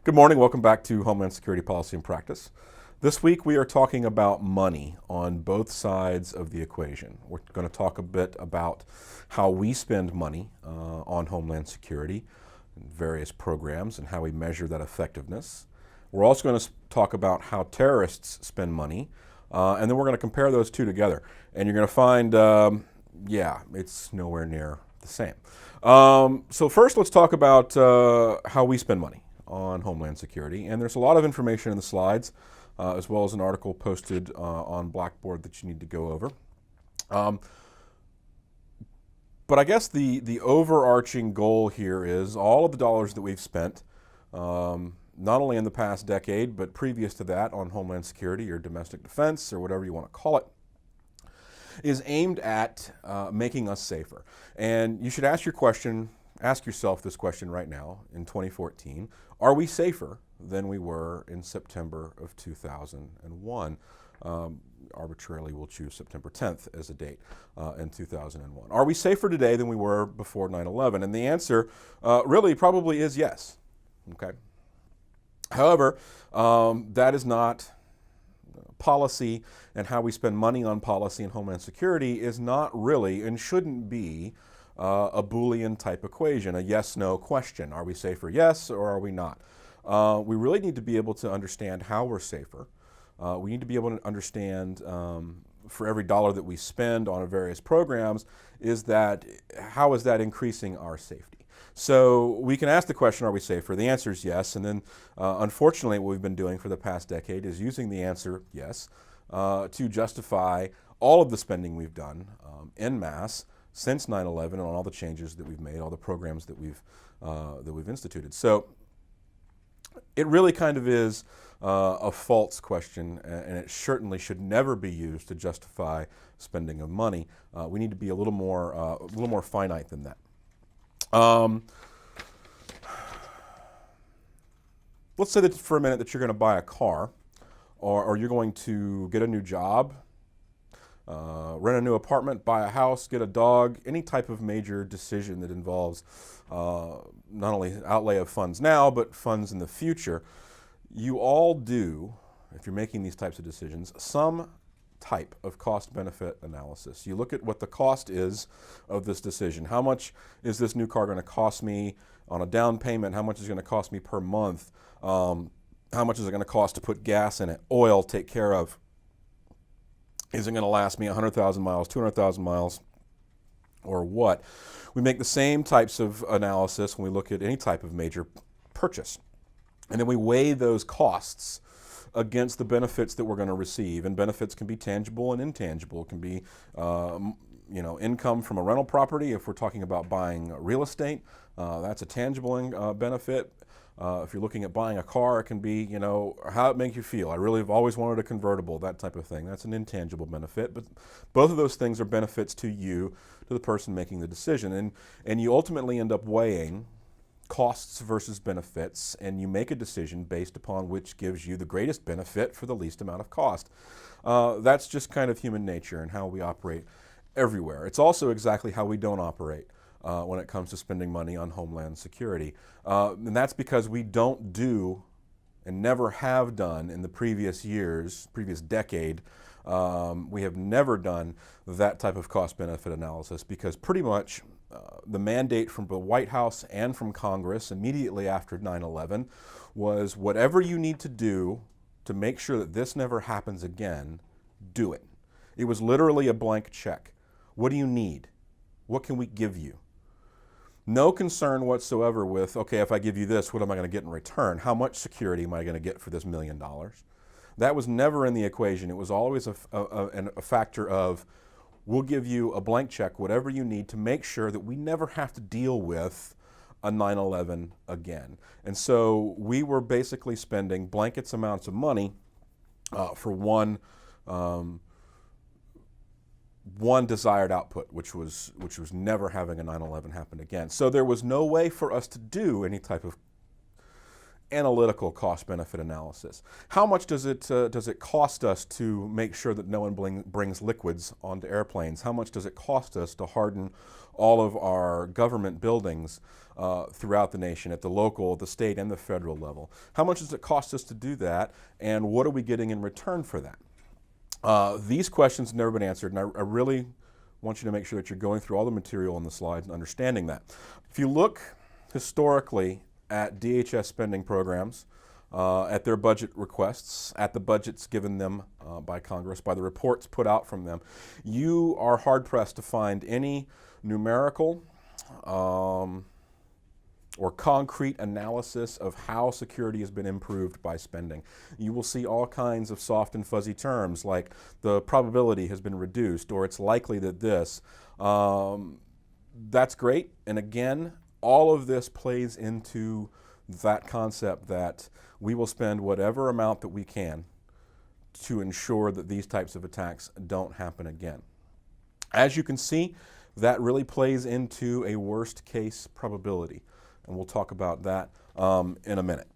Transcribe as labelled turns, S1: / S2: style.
S1: Good morning. Welcome back to Homeland Security Policy and Practice. This week we are talking about money on both sides of the equation. We're going to talk a bit about how we spend money on Homeland Security and various programs and how we measure that effectiveness. We're also going to talk about how terrorists spend money, and then we're going to compare those two together. And you're going to find, it's nowhere near the same. So first, let's talk about how we spend money on Homeland Security. And there's a lot of information in the slides, as well as an article posted on Blackboard that you need to go over. But I guess the overarching goal here is all of the dollars that we've spent, not only in the past decade, but previous to that on Homeland Security or domestic defense or whatever you want to call it, is aimed at making us safer. And you should ask yourself this question right now in 2014. Are we safer than we were in September of 2001? Arbitrarily, we'll choose September 10th as a date in 2001. Are we safer today than we were before 9/11? And the answer really probably is yes. Okay. However, that is not policy, and how we spend money on policy and Homeland Security is not really and shouldn't be a Boolean type equation, a yes-no question. Are we safer? Yes, or are we not? We really need to be able to understand how we're safer. We need to be able to understand for every dollar that we spend on various programs, how is that increasing our safety? So we can ask the question, are we safer? The answer is yes, and then unfortunately what we've been doing for the past decade is using the answer yes to justify all of the spending we've done en masse since 9/11 and on all the changes that we've made, all the programs that we've instituted. So it really kind of is a false question, and it certainly should never be used to justify spending of money. We need to be a little more finite than that. Let's say that for a minute that you're going to buy a car, or you're going to get a new job, rent a new apartment, buy a house, get a dog, any type of major decision that involves not only outlay of funds now, but funds in the future. You all do, if you're making these types of decisions, some type of cost-benefit analysis. You look at what the cost is of this decision. How much is this new car going to cost me on a down payment? How much is it going to cost me per month? How much is it going to cost to put gas in it, oil, take care of? Is it going to last me 100,000 miles, 200,000 miles, or what? We make the same types of analysis when we look at any type of major purchase. And then we weigh those costs against the benefits that we're going to receive. And benefits can be tangible and intangible. It can be income from a rental property. If we're talking about buying real estate, that's a tangible benefit. If you're looking at buying a car, it can be, how it makes you feel. I really have always wanted a convertible, that type of thing. That's an intangible benefit. But both of those things are benefits to you, to the person making the decision. And you ultimately end up weighing costs versus benefits, and you make a decision based upon which gives you the greatest benefit for the least amount of cost. That's just kind of human nature and how we operate everywhere. It's also exactly how we don't operate when it comes to spending money on Homeland Security. And that's because we don't do and never have done in the previous decade, we have never done that type of cost-benefit analysis because pretty much the mandate from the White House and from Congress immediately after 9/11 was whatever you need to do to make sure that this never happens again, do it. It was literally a blank check. What do you need? What can we give you? No concern whatsoever with, okay, if I give you this, what am I going to get in return? How much security am I going to get for this $1 million? That was never in the equation. It was always a factor of, we'll give you a blank check, whatever you need to make sure that we never have to deal with a 9/11 again. And so we were basically spending blankets amounts of money for one desired output, which was never having a 9/11 happen again. So there was no way for us to do any type of analytical cost-benefit analysis. How much does it cost us to make sure that no one brings liquids onto airplanes? How much does it cost us to harden all of our government buildings throughout the nation at the local, the state, and the federal level? How much does it cost us to do that, and what are we getting in return for that? These questions have never been answered, and I really want you to make sure that you're going through all the material on the slides and understanding that. If you look historically at DHS spending programs, at their budget requests, at the budgets given them by Congress, by the reports put out from them, you are hard-pressed to find any numerical or concrete analysis of how security has been improved by spending. You will see all kinds of soft and fuzzy terms like the probability has been reduced or it's likely that this. That's great, and again, all of this plays into that concept that we will spend whatever amount that we can to ensure that these types of attacks don't happen again. As you can see, that really plays into a worst case probability, and we'll talk about that in a minute.